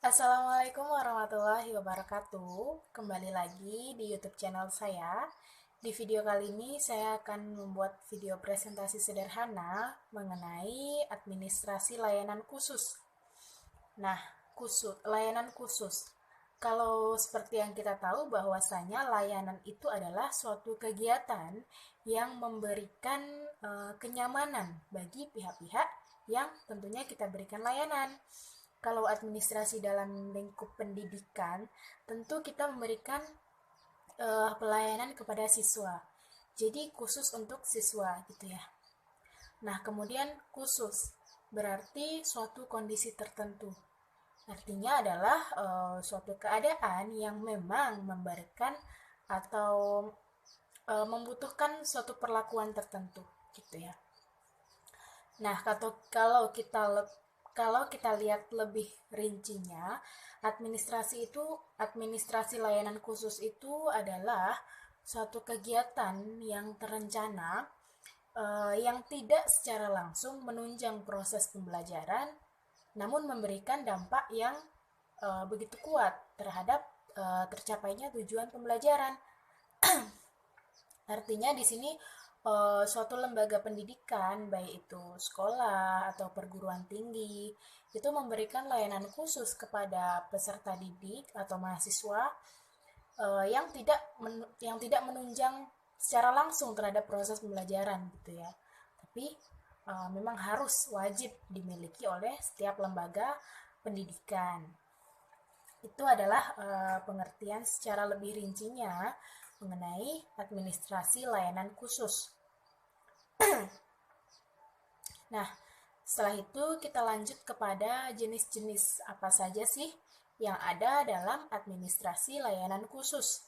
Assalamualaikum warahmatullahi wabarakatuh. Kembali lagi di YouTube channel saya. Di video kali ini saya akan membuat video presentasi sederhana mengenai administrasi layanan khusus. Nah, layanan khusus. Kalau seperti yang kita tahu bahwasanya layanan itu adalah suatu kegiatan yang memberikan kenyamanan bagi pihak-pihak yang tentunya kita berikan layanan. Kalau administrasi dalam lingkup pendidikan, tentu kita memberikan pelayanan kepada siswa. Jadi khusus untuk siswa gitu ya. Nah, kemudian khusus berarti suatu kondisi tertentu. Artinya adalah suatu keadaan yang memang memberikan atau membutuhkan suatu perlakuan tertentu gitu ya. Nah, kalau kita lihat lebih rincinya, administrasi layanan khusus itu adalah suatu kegiatan yang terencana yang tidak secara langsung menunjang proses pembelajaran, namun memberikan dampak yang begitu kuat terhadap tercapainya tujuan pembelajaran. Artinya di sini suatu lembaga pendidikan, baik itu sekolah atau perguruan tinggi, itu memberikan layanan khusus kepada peserta didik atau mahasiswa yang tidak menunjang secara langsung terhadap proses pembelajaran gitu ya. Tapi memang harus wajib dimiliki oleh setiap lembaga pendidikan. Itu adalah pengertian secara lebih rincinya mengenai administrasi layanan khusus. Nah, setelah itu kita lanjut kepada jenis-jenis apa saja sih yang ada dalam administrasi layanan khusus.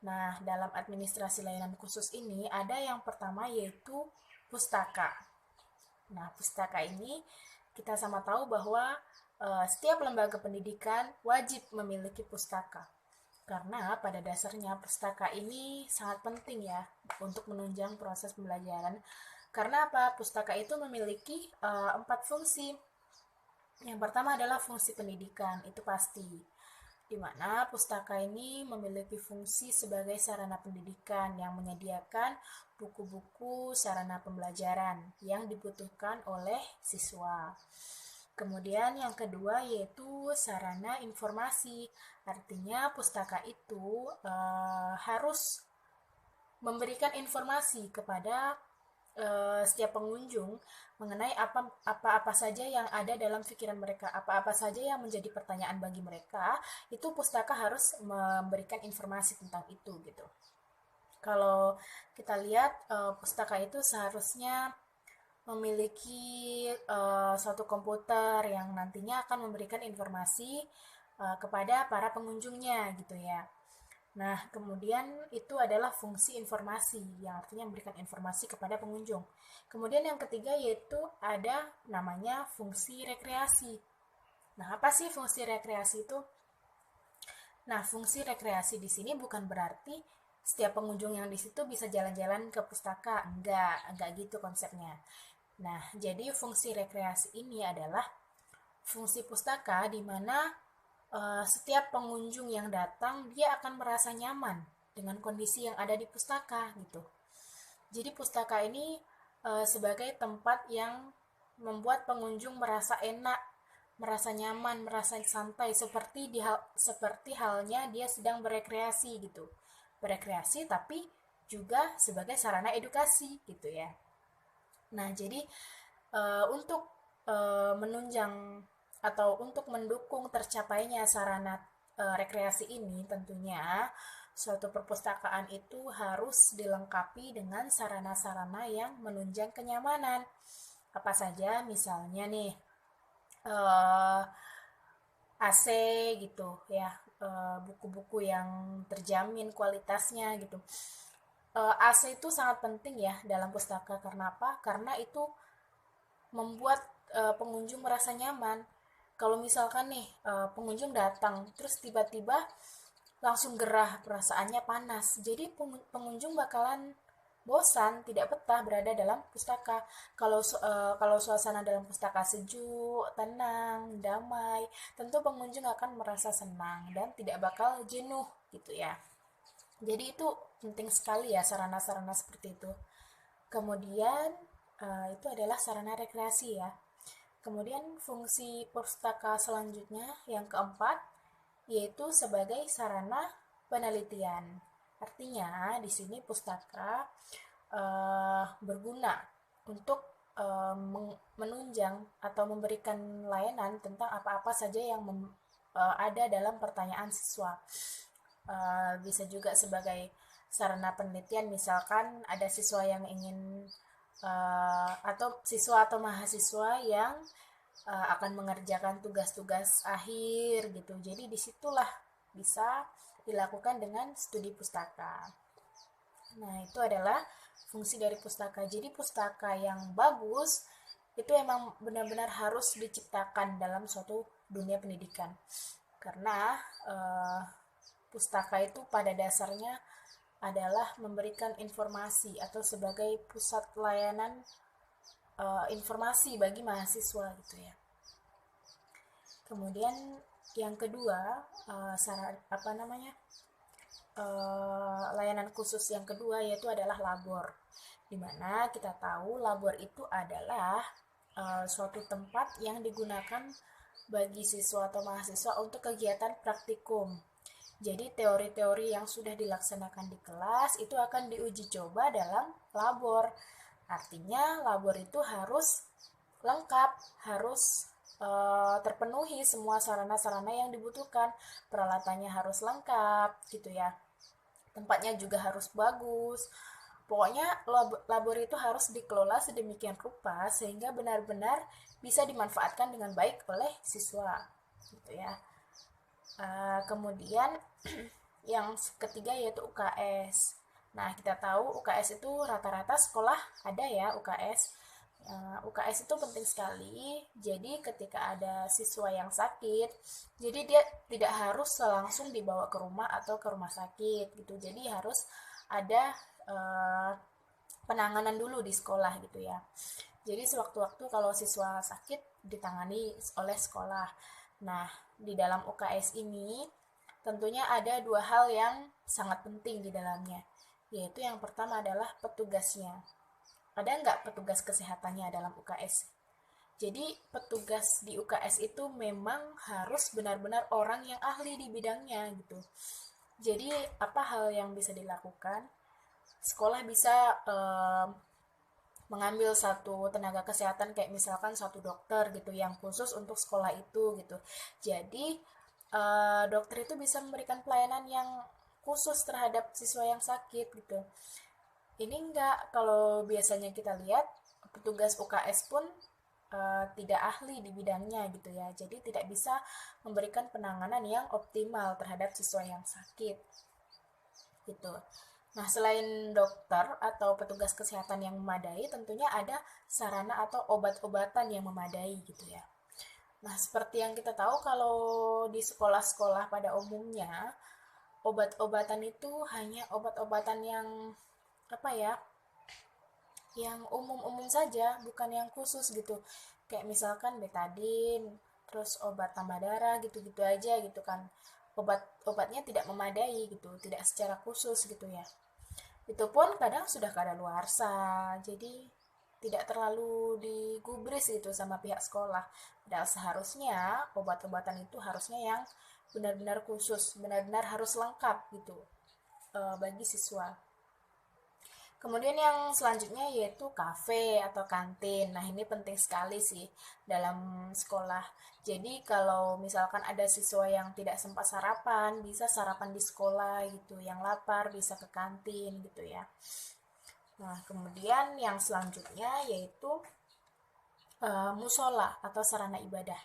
Nah, dalam administrasi layanan khusus ini ada yang pertama yaitu pustaka. Nah, pustaka ini kita sama tahu bahwa setiap lembaga pendidikan wajib memiliki pustaka. Karena pada dasarnya pustaka ini sangat penting ya untuk menunjang proses pembelajaran. Karena apa? Pustaka itu memiliki 4 fungsi. Yang pertama adalah fungsi pendidikan, itu pasti. Di mana pustaka ini memiliki fungsi sebagai sarana pendidikan yang menyediakan buku-buku sarana pembelajaran yang dibutuhkan oleh siswa. Kemudian yang kedua yaitu sarana informasi. Artinya pustaka itu harus memberikan informasi kepada setiap pengunjung mengenai apa saja yang ada dalam pikiran mereka, apa-apa saja yang menjadi pertanyaan bagi mereka, itu pustaka harus memberikan informasi tentang itu gitu. Kalau kita lihat pustaka itu seharusnya memiliki suatu komputer yang nantinya akan memberikan informasi kepada para pengunjungnya gitu ya. Nah, kemudian itu adalah fungsi informasi yang artinya memberikan informasi kepada pengunjung. Kemudian yang ketiga yaitu ada namanya fungsi rekreasi. Nah, apa sih fungsi rekreasi itu? Nah, fungsi rekreasi di sini bukan berarti setiap pengunjung yang di situ bisa jalan-jalan ke pustaka, enggak gitu konsepnya. Nah, jadi fungsi rekreasi ini adalah fungsi pustaka di mana setiap pengunjung yang datang dia akan merasa nyaman dengan kondisi yang ada di pustaka gitu. Jadi pustaka ini sebagai tempat yang membuat pengunjung merasa enak, merasa nyaman, merasa santai seperti halnya dia sedang berekreasi gitu. Berekreasi tapi juga sebagai sarana edukasi gitu ya. Nah, jadi untuk menunjang atau untuk mendukung tercapainya sarana rekreasi ini tentunya suatu perpustakaan itu harus dilengkapi dengan sarana-sarana yang menunjang kenyamanan. Apa saja? Misalnya nih AC gitu ya, buku-buku yang terjamin kualitasnya gitu. AC itu sangat penting ya dalam pustaka. Karena apa? Karena itu membuat pengunjung merasa nyaman. Kalau misalkan nih pengunjung datang terus tiba-tiba langsung gerah, perasaannya panas, jadi pengunjung bakalan bosan, tidak betah berada dalam pustaka. Kalau suasana dalam pustaka sejuk, tenang, damai, tentu pengunjung akan merasa senang dan tidak bakal jenuh gitu ya. Jadi itu penting sekali ya sarana-sarana seperti itu. Kemudian itu adalah sarana rekreasi ya. Kemudian fungsi pustaka selanjutnya yang keempat yaitu sebagai sarana penelitian. Artinya di sini pustaka berguna untuk menunjang atau memberikan layanan tentang apa-apa saja yang ada dalam pertanyaan siswa. Bisa juga sebagai sarana penelitian, misalkan ada siswa yang ingin atau siswa atau mahasiswa yang akan mengerjakan tugas-tugas akhir gitu. Jadi disitulah bisa dilakukan dengan studi pustaka. Nah, itu adalah fungsi dari pustaka. Jadi pustaka yang bagus itu emang benar-benar harus diciptakan dalam suatu dunia pendidikan. Karena pustaka itu pada dasarnya adalah memberikan informasi atau sebagai pusat layanan informasi bagi mahasiswa gitu ya. Kemudian yang kedua, layanan khusus yang kedua yaitu adalah labor. Dimana kita tahu labor itu adalah suatu tempat yang digunakan bagi siswa atau mahasiswa untuk kegiatan praktikum. Jadi teori-teori yang sudah dilaksanakan di kelas itu akan diuji coba dalam labor. Artinya labor itu harus lengkap, harus terpenuhi semua sarana-sarana yang dibutuhkan. Peralatannya harus lengkap gitu ya. Tempatnya juga harus bagus. Pokoknya labor itu harus dikelola sedemikian rupa sehingga benar-benar bisa dimanfaatkan dengan baik oleh siswa gitu ya. Kemudian yang ketiga yaitu UKS. Nah, kita tahu UKS itu rata-rata sekolah ada ya UKS. UKS itu penting sekali. Jadi ketika ada siswa yang sakit, jadi dia tidak harus langsung dibawa ke rumah atau ke rumah sakit gitu. Jadi harus ada penanganan dulu di sekolah gitu ya. Jadi sewaktu-waktu kalau siswa sakit ditangani oleh sekolah. Nah, di dalam UKS ini tentunya ada dua hal yang sangat penting di dalamnya, yaitu yang pertama adalah petugasnya. Ada nggak petugas kesehatannya dalam UKS? Jadi petugas di UKS itu memang harus benar-benar orang yang ahli di bidangnya gitu. Jadi apa hal yang bisa dilakukan? Sekolah bisa mengambil satu tenaga kesehatan kayak misalkan satu dokter gitu yang khusus untuk sekolah itu gitu. Jadi dokter itu bisa memberikan pelayanan yang khusus terhadap siswa yang sakit gitu. Ini enggak, kalau biasanya kita lihat petugas UKS pun tidak ahli di bidangnya gitu ya. Jadi tidak bisa memberikan penanganan yang optimal terhadap siswa yang sakit gitu. Nah, selain dokter atau petugas kesehatan yang memadai, tentunya ada sarana atau obat-obatan yang memadai gitu ya. Nah, seperti yang kita tahu kalau di sekolah-sekolah pada umumnya, obat-obatan itu hanya obat-obatan yang apa ya? Yang umum-umum saja, bukan yang khusus gitu. Kayak misalkan betadin, terus obat tambah darah gitu-gitu aja gitu kan. Obat-obatnya tidak memadai gitu, tidak secara khusus gitu ya. Itu pun kadang sudah kadaluarsa, jadi tidak terlalu digubris gitu sama pihak sekolah. Padahal seharusnya obat-obatan itu harusnya yang benar-benar khusus, benar-benar harus lengkap gitu bagi siswa. Kemudian yang selanjutnya yaitu kafe atau kantin. Nah, ini penting sekali sih dalam sekolah. Jadi kalau misalkan ada siswa yang tidak sempat sarapan, bisa sarapan di sekolah gitu. Yang lapar bisa ke kantin gitu ya. Nah, kemudian yang selanjutnya yaitu musola atau sarana ibadah.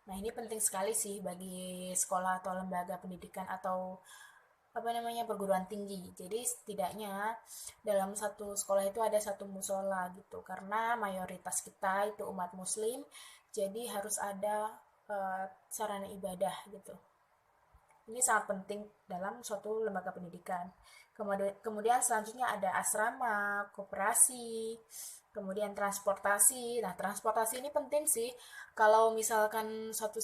Nah, ini penting sekali sih bagi sekolah atau lembaga pendidikan atau perguruan tinggi. Jadi setidaknya dalam satu sekolah itu ada satu musola gitu. Karena mayoritas kita itu umat muslim, jadi harus ada sarana ibadah gitu. Ini sangat penting dalam suatu lembaga pendidikan. Kemudian selanjutnya ada asrama, koperasi, kemudian transportasi. Nah, transportasi ini penting sih. Kalau misalkan satu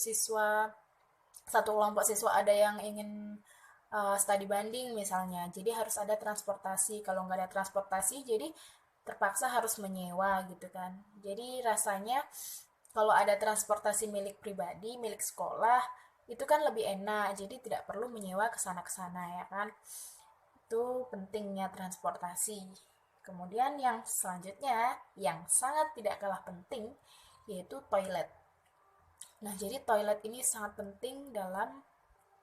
kelompok siswa ada yang ingin studi banding misalnya, jadi harus ada transportasi. Kalau nggak ada transportasi, jadi terpaksa harus menyewa gitu kan. Jadi rasanya kalau ada transportasi milik pribadi, milik sekolah, itu kan lebih enak, jadi tidak perlu menyewa ke sana ya kan. Itu pentingnya transportasi. Kemudian yang selanjutnya, yang sangat tidak kalah penting, yaitu toilet. Nah, jadi toilet ini sangat penting dalam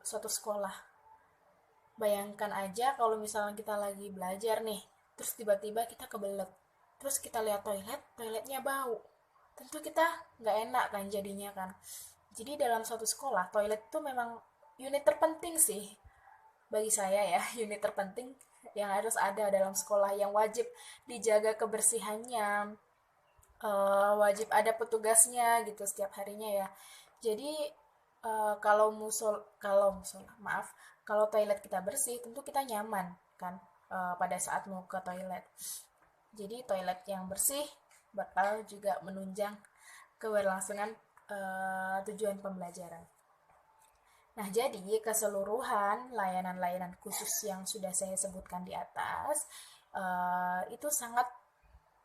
suatu sekolah. Bayangkan aja kalau misalnya kita lagi belajar nih, terus tiba-tiba kita kebelet. Terus kita lihat toiletnya bau. Tentu kita nggak enak kan jadinya kan. Jadi dalam suatu sekolah, toilet itu memang unit terpenting sih bagi saya ya, unit terpenting yang harus ada dalam sekolah, yang wajib dijaga kebersihannya, wajib ada petugasnya gitu setiap harinya ya. Jadi kalau toilet kita bersih, tentu kita nyaman kan pada saat mau ke toilet. Jadi toilet yang bersih bakal juga menunjang keberlangsungan tujuan pembelajaran. Nah, jadi keseluruhan layanan-layanan khusus yang sudah saya sebutkan di atas itu sangat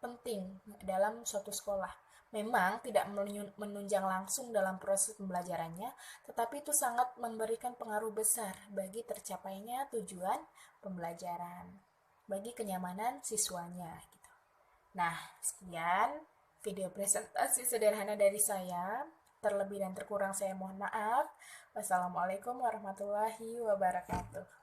penting dalam suatu sekolah. Memang tidak menunjang langsung dalam proses pembelajarannya, tetapi itu sangat memberikan pengaruh besar bagi tercapainya tujuan pembelajaran, bagi kenyamanan siswanya. Gitu. Nah, sekian video presentasi sederhana dari saya. Terlebih dan terkurang saya mohon maaf. Wassalamualaikum warahmatullahi wabarakatuh.